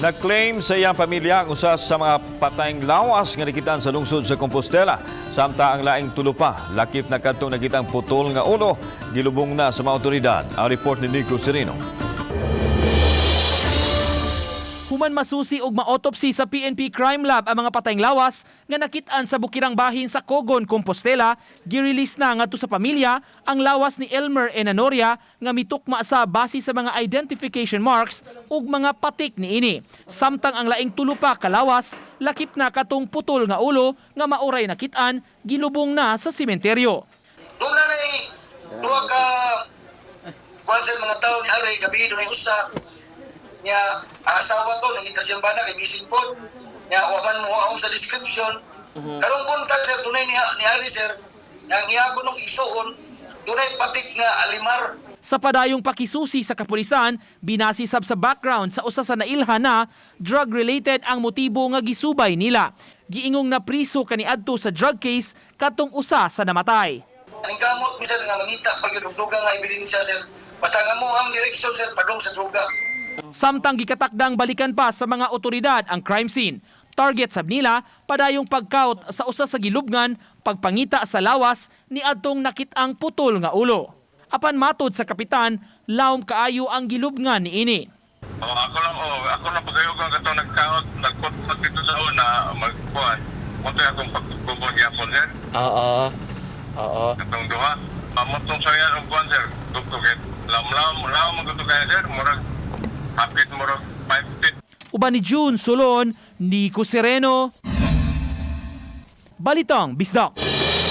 Nag-claim sa iyang pamilya ang usas sa mga patayng lawas nga nakitaan sa lungsod sa Compostela. Samta ang laing tulo pa, lakip na kadtong nakitang putol nga ulo, gilubong na sa mga otoridad. Ang report ni Nico Serino. Human masusi og ma-autopsy sa PNP Crime Lab ang mga patayng lawas nga nakitaan sa bukirang bahin sa Cogon, Compostela, gi-release na ngadto sa pamilya ang lawas ni Elmer Enanoria nga mitukma sa base sa mga identification marks ug mga patik niini. Samtang ang laing tulo pa ka lawas lakip na katong putol nga ulo nga mauray nakitaan gilubong na sa sementeryo. Doon na duha ka kwansa mga tao ni Ari gabi doon ay usa nya asawa ko nangita siyang bana kay bising pod nya waman mo ako sa description karong buntag sir dunay ni Ari sir nang iya ko nung isuon dunay patik nga alimar. Sa padayong pakisusi sa kapolisan, binasisab sa background sa usa sa nailhan na drug-related ang motibo nga gisubay nila. Giingong na priso kaniadto sa drug case katong usa sa namatay. Ang gamot bisan nga mangita pag yung duga nga ebidensya sir basta nga mo ang direksyon sir padung sa droga. Samtang gikatakdang balikan pa sa mga otoridad ang crime scene. Target sab nila padayong pagkaut sa usa sa gilubngan, pagpangita sa lawas ni adtong nakit-ang putol nga ulo. Apan matod sa kapitan, lawom kaayo ang gilubngan niini. Ako lang pagayugan kato nagkaot, nagpot dito sa una, magkuhan. Kunti akong pagkubon yapon, sir. Oo. Katong duha. Mamotong sa yan ang kuhan, sir. Tuktukit. Lam magtutukay, sir. Murag, hapit murag 5 feet. Uban ni June Solon, Nico Sereno, Balitang Bisdak.